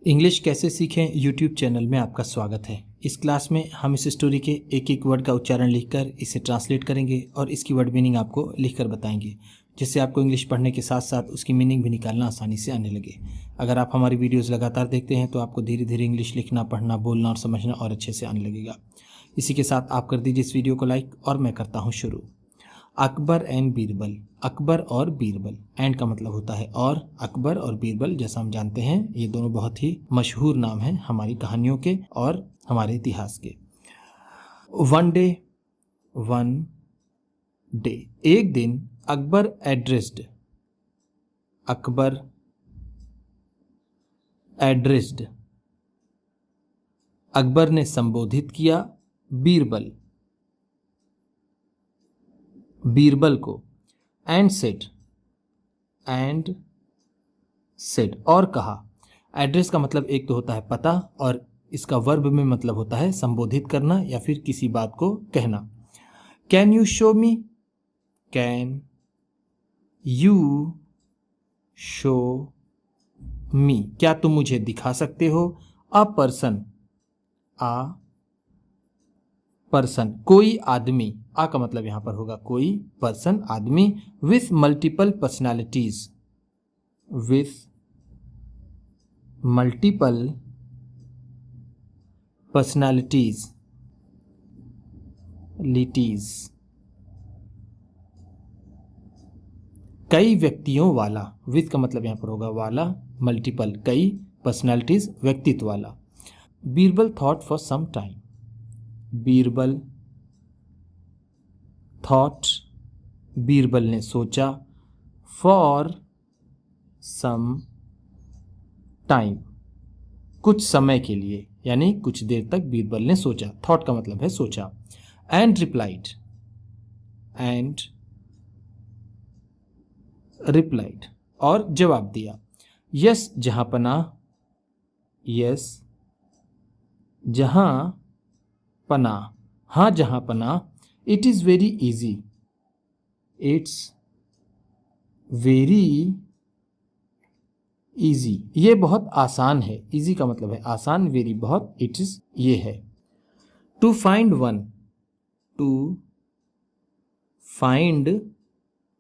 English कैसे सीखें YouTube channel में आपका स्वागत है। इस क्लास में हम इस स्टोरी के एक एक वर्ड का उच्चारण लिखकर इसे ट्रांसलेट करेंगे और इसकी वर्ड मीनिंग आपको लिखकर बताएंगे, जिससे आपको इंग्लिश पढ़ने के साथ साथ उसकी मीनिंग भी निकालना आसानी से आने लगे। अगर आप हमारी वीडियोस लगातार देखते हैं तो आपको धीरे धीरे इंग्लिश लिखना, पढ़ना, बोलना और समझना और अच्छे से आने लगेगा। इसी के साथ आप कर दीजिए इस वीडियो को लाइक और मैं करता हूँ शुरू। अकबर एंड बीरबल। अकबर और बीरबल, एंड का मतलब होता है और। अकबर और बीरबल जैसा हम जानते हैं ये दोनों बहुत ही मशहूर नाम हैं हमारी कहानियों के और हमारे इतिहास के। वन डे, वन डे, एक दिन अकबर एड्रेस्ड, अकबर एड्रेस्ड, अकबर ने संबोधित किया बीरबल, बीरबल को। एंड सेड, एंड सेड और कहा। एड्रेस का मतलब एक तो होता है पता और इसका वर्ब में मतलब होता है संबोधित करना या फिर किसी बात को कहना। Can you show me, can you show मी, क्या तुम मुझे दिखा सकते हो। अ पर्सन, आ पर्सन, कोई आदमी। आ का मतलब यहां पर होगा कोई, पर्सन आदमी। With multiple personalities, with multiple personalities, लिटीज, कई व्यक्तियों वाला। विथ का मतलब यहां पर होगा वाला, मल्टीपल कई, पर्सनैलिटीज व्यक्तित्व वाला। Birbal thought for some time, Birbal thought, Birbal ने सोचा। फॉर सम टाइम, कुछ समय के लिए, यानी कुछ देर तक बीरबल ने सोचा। थॉट का मतलब है सोचा। एंड रिप्लाइड, एंड रिप्लाइड और जवाब दिया। यस जहांपना, यस जहां पना, हाँ जहां पना। It is very easy, it's very easy, ये बहुत आसान है। इजी का मतलब है आसान, वेरी बहुत, इट इज ये है। To find one, to find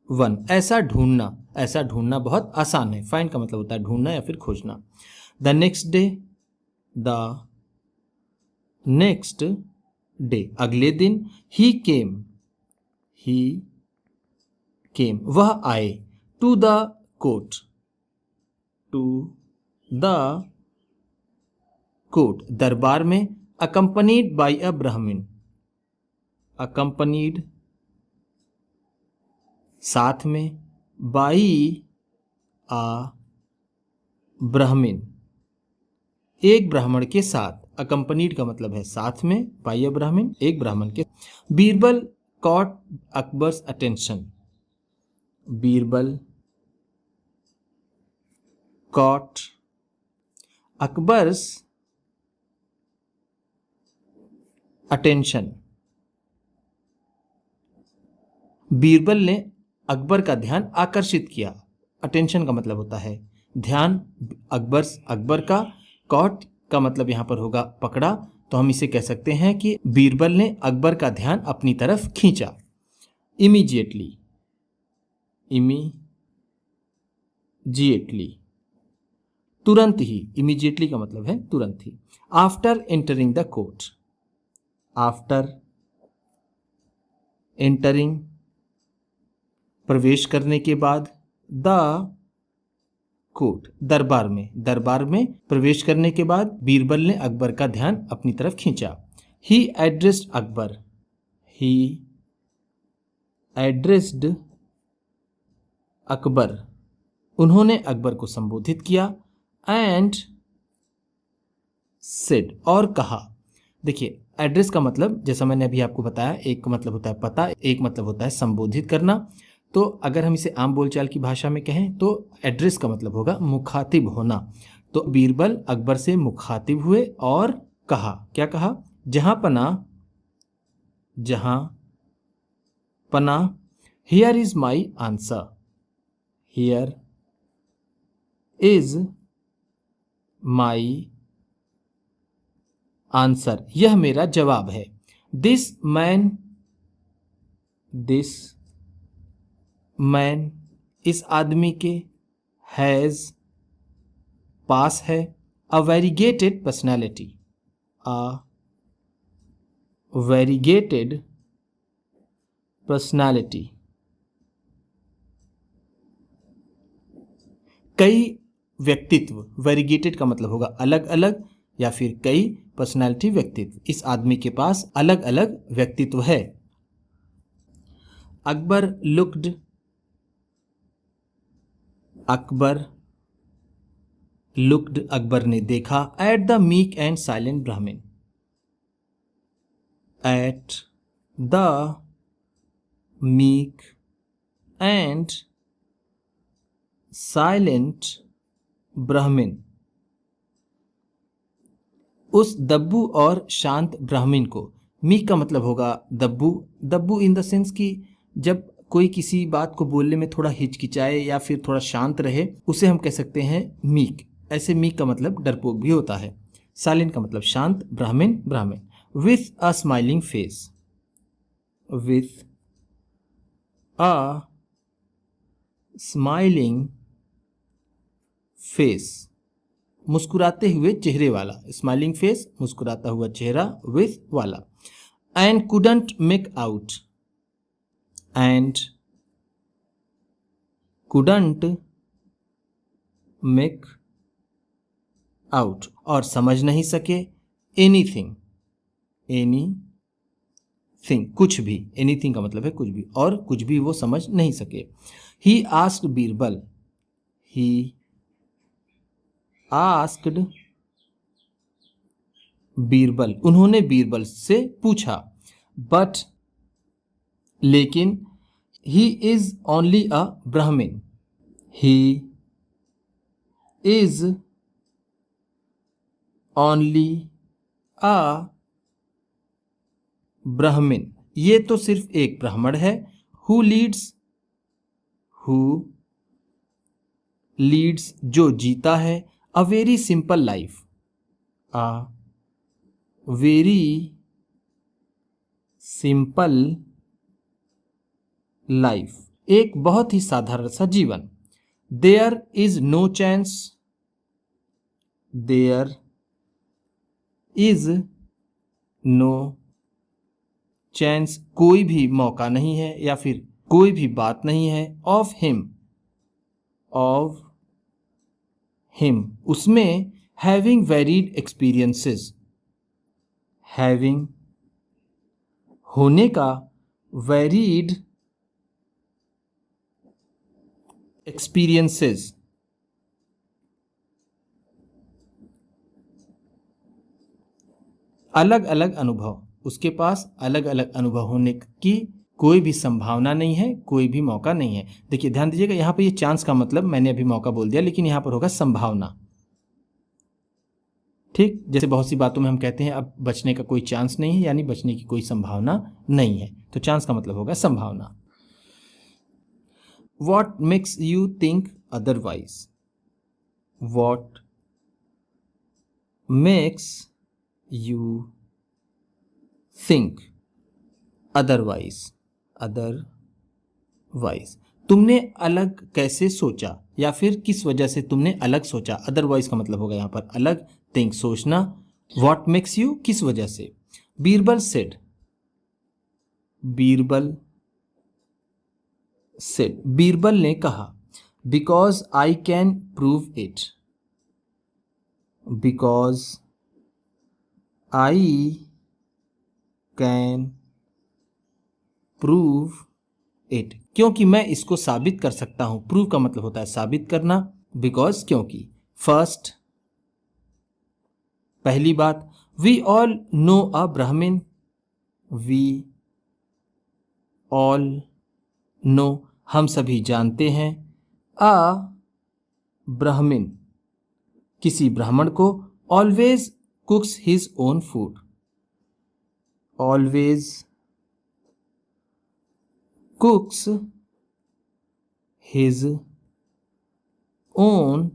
one, ऐसा ढूंढना, ऐसा ढूंढना बहुत आसान है। फाइंड का मतलब होता है ढूंढना या फिर खोजना। The next day, the next day, अगले दिन। ही केम, ही केम, वह आए। To the court, to the court, दरबार में। अकम्पनीड बाई अ ब्राह्मण, अकम्पनीड साथ में, बाई आ ब्राह्मण, एक ब्राह्मण के साथ। अकम्पनीड का मतलब है साथ में, बाई अ ब्राह्मण, एक ब्राह्मण के। Birbal caught Akbar's attention, Birbal caught Akbar's attention, Birbal ने अकबर का ध्यान आकर्षित किया। अटेंशन का मतलब होता है ध्यान, अकबर का। कॉट का मतलब यहां पर होगा पकड़ा, तो हम इसे कह सकते हैं कि बीरबल ने अकबर का ध्यान अपनी तरफ खींचा। इमीजिएटली, इमीजिएटली, तुरंत ही। इमीजिएटली का मतलब है तुरंत ही। After entering the court, after entering प्रवेश करने के बाद। द कोर्ट, दरबार में, दरबार में प्रवेश करने के बाद बीरबल ने अकबर का ध्यान अपनी तरफ खींचा। ही एड्रेस्ड अकबर, ही एड्रेस्ड अकबर, उन्होंने अकबर को संबोधित किया। एंड सेड और कहा। देखिए एड्रेस का मतलब जैसा मैंने अभी आपको बताया, एक मतलब होता है पता, एक मतलब होता है संबोधित करना। तो अगर हम इसे आम बोलचाल की भाषा में कहें तो एड्रेस का मतलब होगा मुखातिब होना। तो बीरबल अकबर से मुखातिब हुए और कहा, क्या कहा। जहां पना, जहां पना। Here is my answer, here is my answer, यह मेरा जवाब है। दिस मैन इस आदमी के, हैज पास है, अ वेरीगेटेड पर्सनैलिटी, अ वेरीगेटेड पर्सनैलिटी, कई व्यक्तित्व, वेरीगेटेड का मतलब होगा अलग अलग या फिर कई, पर्सनैलिटी व्यक्तित्व, इस आदमी के पास अलग अलग व्यक्तित्व है। अकबर लुक्ड, अकबर ने देखा, at the meek and silent Brahmin, at the meek and silent Brahmin, उस दब्बू और शांत ब्राह्मण को। मीक का मतलब होगा दब्बू इन द सेंस कि जब कोई किसी बात को बोलने में थोड़ा हिचकिचाए या फिर थोड़ा शांत रहे, उसे हम कह सकते हैं मीक। ऐसे मीक का मतलब डरपोक भी होता है। साइलेंट का मतलब शांत, ब्राह्मण। With a smiling face, with a smiling face, मुस्कुराते हुए चेहरे वाला, स्माइलिंग फेस, मुस्कुराता हुआ चेहरा, विथ वाला। And couldn't make out, and couldn't make out, और समझ नहीं सके, एनीथिंग, कुछ भी, एनीथिंग का मतलब है कुछ भी, और कुछ भी वो समझ नहीं सके। ही आस्क्ड बीरबल, उन्होंने बीरबल से पूछा, बट लेकिन, ही इज ओनली अ ब्राह्मण, ही इज ओनली अ ब्राह्मण, ये तो सिर्फ एक ब्राह्मण है। हु लीड्स, जो जीता है, a very simple life, a very simple life, एक बहुत ही साधारण सा जीवन। देयर इज नो चांस, कोई भी मौका नहीं है या फिर कोई भी बात नहीं है। ऑफ हिम, उसमें, हैविंग वेरीड एक्सपीरियंसेस, हैविंग होने का, वेरीड एक्सपीरियंसेस, अलग अलग अनुभव, उसके पास अलग अलग अनुभव होने की कोई भी संभावना नहीं है, कोई भी मौका नहीं है। देखिए ध्यान दीजिएगा, यहां पर ये चांस का मतलब मैंने अभी मौका बोल दिया, लेकिन यहां पर होगा संभावना। ठीक, जैसे बहुत सी बातों में हम कहते हैं अब बचने का कोई चांस नहीं है, यानी बचने की कोई संभावना नहीं है, तो चांस का मतलब होगा संभावना। What makes you think otherwise, what makes you think otherwise, तुमने अलग कैसे सोचा, या फिर किस वजह से तुमने अलग सोचा। अदरवाइज का मतलब होगा यहाँ पर अलग, थिंक सोचना, व्हाट मेक्स यू किस वजह से। बीरबल सेड, बीरबल ने कहा, because I can prove it, because I can prove it, क्योंकि मैं इसको साबित कर सकता हूं। प्रूव का मतलब होता है साबित करना, बिकॉज क्योंकि। फर्स्ट, पहली बात, वी ऑल नो अ ब्राह्मण, वी ऑल नो, हम सभी जानते हैं, अ ब्राह्मण, किसी ब्राह्मण को, always कुक्स his own food, always कुक्स his own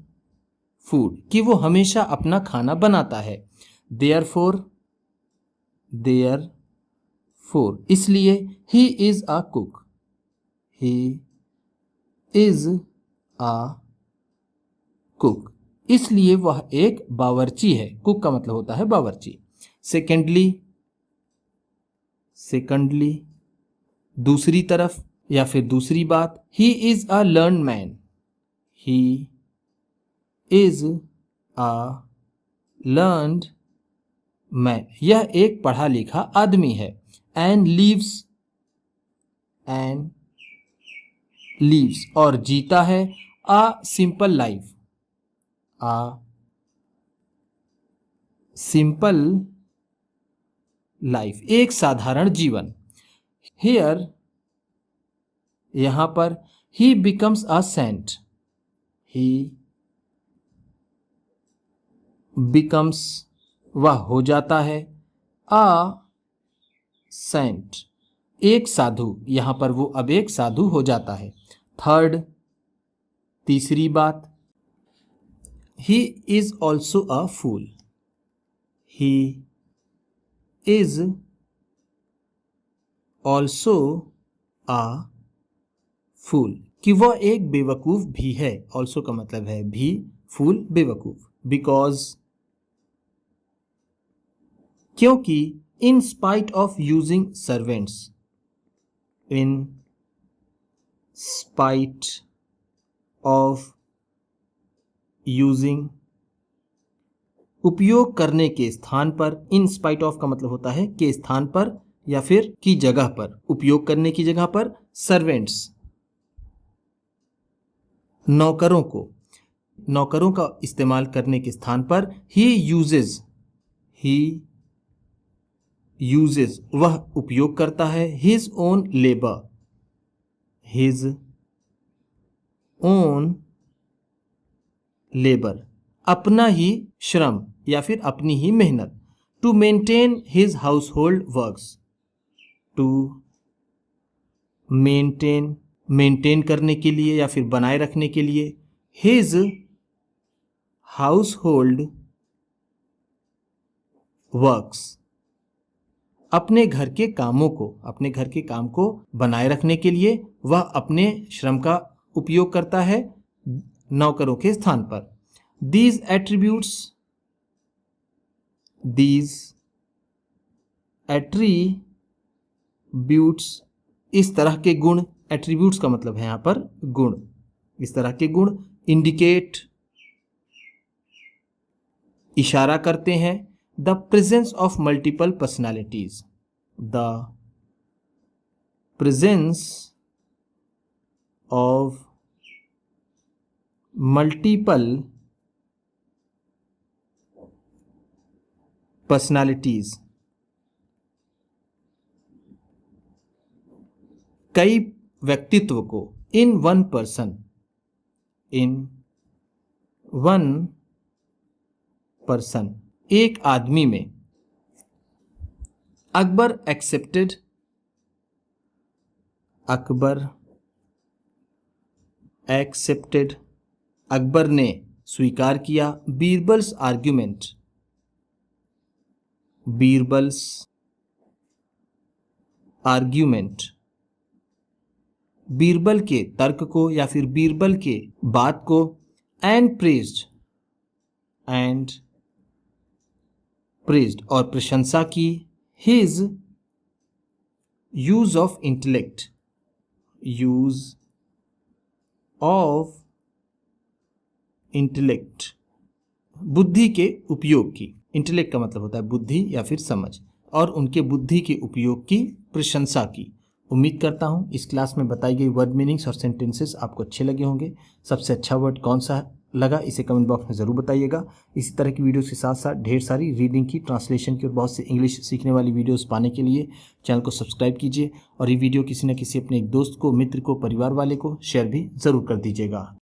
food, कि वो हमेशा अपना खाना बनाता है। देयरफॉर इसलिए he is a cook, he is a cook, इसलिए वह एक बावर्ची है। कुक का मतलब होता है बावर्ची। सेकंडली दूसरी तरफ या फिर दूसरी बात, he is a learn man, he is a learned man, यह एक पढ़ा लिखा आदमी है। एंड लीव्स और जीता है a simple life, a simple life, एक साधारण जीवन। हियर यहां पर, he becomes a saint, he becomes वह हो जाता है, अ सेंट एक साधु, यहां पर वो अब एक साधु हो जाता है। थर्ड तीसरी बात, he is also a fool, he is also a fool, कि वह एक बेवकूफ भी है। ऑल्सो का मतलब है भी, फूल बेवकूफ। बिकॉज क्योंकि, in spite of using servants, in spite of using उपयोग करने के स्थान पर, इन स्पाइट ऑफ का मतलब होता है के स्थान पर या फिर की जगह पर, उपयोग करने की जगह पर सर्वेंट्स नौकरों का इस्तेमाल करने के स्थान पर ही यूजेस वह उपयोग करता है हिज ओन लेबर अपना ही श्रम या फिर अपनी ही मेहनत। To maintain his household works, to maintain करने के लिए या फिर बनाए रखने के लिए, हिज हाउस होल्ड वर्क्स अपने घर के काम को बनाए रखने के लिए वह अपने श्रम का उपयोग करता है नौकरों के स्थान पर। These attributes इस तरह के गुण, एट्रीब्यूट्स का मतलब है यहां पर गुण, इस तरह के गुण इंडिकेट इशारा करते हैं the presence of multiple personalities, the presence of multiple personalities, कई व्यक्तित्व को, इन वन पर्सन एक आदमी में। अकबर एक्सेप्टेड अकबर ने स्वीकार किया बीरबल्स आर्ग्यूमेंट बीरबल के तर्क को या फिर बीरबल के बात को। एंड प्रेज्ड और प्रशंसा की हिज यूज ऑफ इंटेलेक्ट बुद्धि के उपयोग की। इंटेलेक्ट का मतलब होता है बुद्धि या फिर समझ, और उनके बुद्धि के उपयोग की प्रशंसा की। उम्मीद करता हूँ इस क्लास में बताई गई वर्ड मीनिंग्स और सेंटेंसेस आपको अच्छे लगे होंगे। सबसे अच्छा वर्ड कौन सा लगा इसे कमेंट बॉक्स में ज़रूर बताइएगा। इसी तरह की वीडियोस के साथ साथ ढेर सारी रीडिंग की, ट्रांसलेशन की और बहुत से इंग्लिश सीखने वाली वीडियोस पाने के लिए चैनल को सब्सक्राइब कीजिए और ये वीडियो किसी न किसी अपने एक दोस्त को, मित्र को, परिवार वाले को शेयर भी ज़रूर कर दीजिएगा।